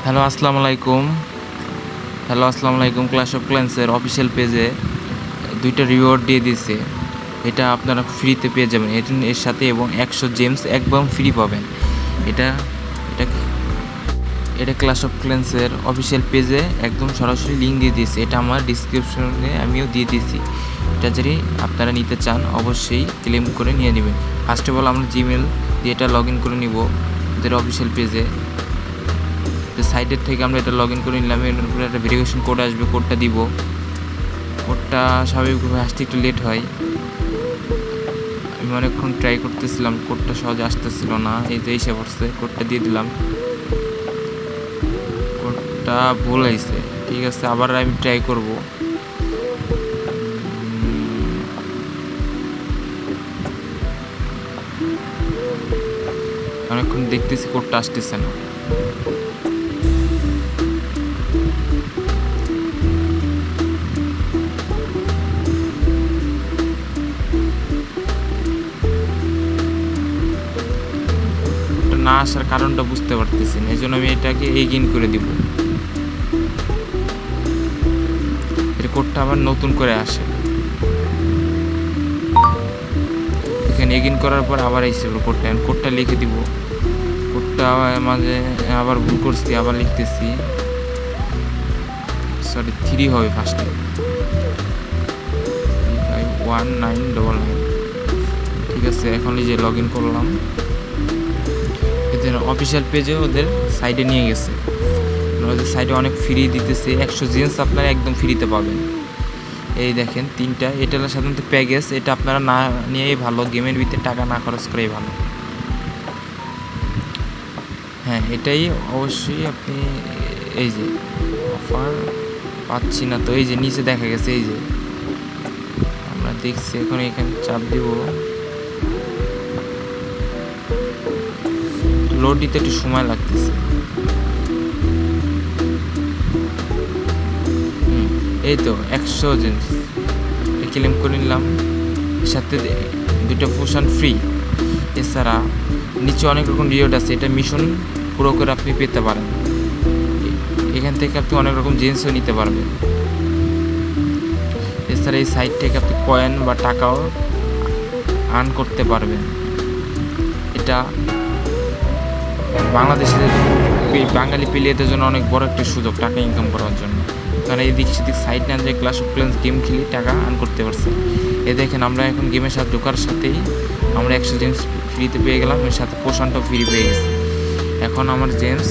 Hello আসসালামু আলাইকুম clash of ক্ল্যান্সের official পেজে দুইটা রিওয়ার্ড দিয়ে দিয়েছে। এটা আপনারা ফ্রিতে পেয়ে যাবেন এর সাথে, এবং 100 জেমস একদম ফ্রি পাবেন। এটা এটা এটা ক্ল্যাশ অফ ক্ল্যান্সের অফিসিয়াল পেজে একদম সরাসরি লিঙ্ক দিয়ে দিয়েছে। এটা আমার ডিসক্রিপশনে আমিও দিয়ে দিয়েছি। এটা যদি আপনারা নিতে চান অবশ্যই ক্লেম করে নিয়ে নেবেন। ফার্স্ট অফ অল আমরা জিমেল দিয়ে এটা লগ ইন করে নিব ওদের অফিসিয়াল পেজে। সাইটের থেকে আমরা এটা লগ ইন করে নিলাম। এর উপরে একটা ভেরিফিকেশন কোড আসবে, কোডটা দিব। কোডটা স্বাভাবিকভাবে আসতে একটু লেট হয়, আমি অনেকক্ষণ ট্রাই করতেছিলাম, কোডটা সহজে আসতেছিল না। এই যে এসে পড়ছে, কোডটা দিয়ে দিলাম। কোডটা ভুল হয়েছে, ঠিক আছে, আবার আমি ট্রাই করব। অনেকক্ষণ দেখতেছি কোডটা আসতেছে না। না আসার কারণটা বুঝতে পারতেছি না, এই জন্য আমি এটাকে এগিন করে দিব। এর কোডটা আবার নতুন করে আসে, এখানে এগিন করার পর আবার এসেছিল কোডটা লিখে দিব। কোডটা মাঝে আবার ভুল করছি, আবার লিখতেছি। সরি 3 হবে ফার্স্টে, 1999। ঠিক আছে, এখন এই যে লগ ইন করলাম। এদের অফিসিয়াল পেজে ওদের সাইডে নিয়ে গেছে। ওদের সাইডে অনেক ফ্রি দিতেছে, 100 জিন্স আপনারা একদম ফ্রিতে পাবেন। এই দেখেন 3টা। এটা হলো সাধারণত প্যাকেজ, এটা আপনারা না নিয়েই ভালো, গেমের ভিতরে টাকা না খরচ করেই ভালো। হ্যাঁ, এটাই অবশ্যই আপনি এই যে অফার পাচ্ছি না তো, এই যে নিচে দেখা গেছে, এই যে আমরা দেখছি। এখন এখানে চাপ দিব, লোড দিতে একটু সময় লাগতেছে। এই তো 100 জিন্স ক্লেম করে নিলাম, সাথে 2টা পোশন ফ্রি। এছাড়া নিচে অনেক রকম রিওয়ার্ড আছে, এটা মিশন পুরো করে আপনি পেতে পারেন। এখান থেকে আপনি অনেক রকম জিন্সও নিতে পারবেন। এছাড়া এই সাইট থেকে আপনি কয়েন বা টাকাও আর্ন করতে পারবেন। এটা বাংলাদেশের বাঙালি প্লেয়ারদের জন্য অনেক বড় একটা সুযোগ টাকা ইনকাম করার জন্য। কারণ এই দিক সেদিক সাইট না যে ক্ল্যাশ অফ ক্ল্যান্স গেম খেলি টাকা আর্ন করতে পারছে। এ দেখেন আমরা এখন গেমের সাথে ঢোকার সাথেই আমরা 100 জেমস ফ্রিতে পেয়ে গেলাম, এর সাথে পোশনটাও ফ্রি পেয়ে গেছি। এখন আমার জেমস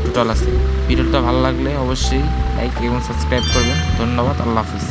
টোটাল আছে। ভিডিওটা ভালো লাগলে অবশ্যই লাইক এবং সাবস্ক্রাইব করবেন। ধন্যবাদ, আল্লাহ হাফিজ।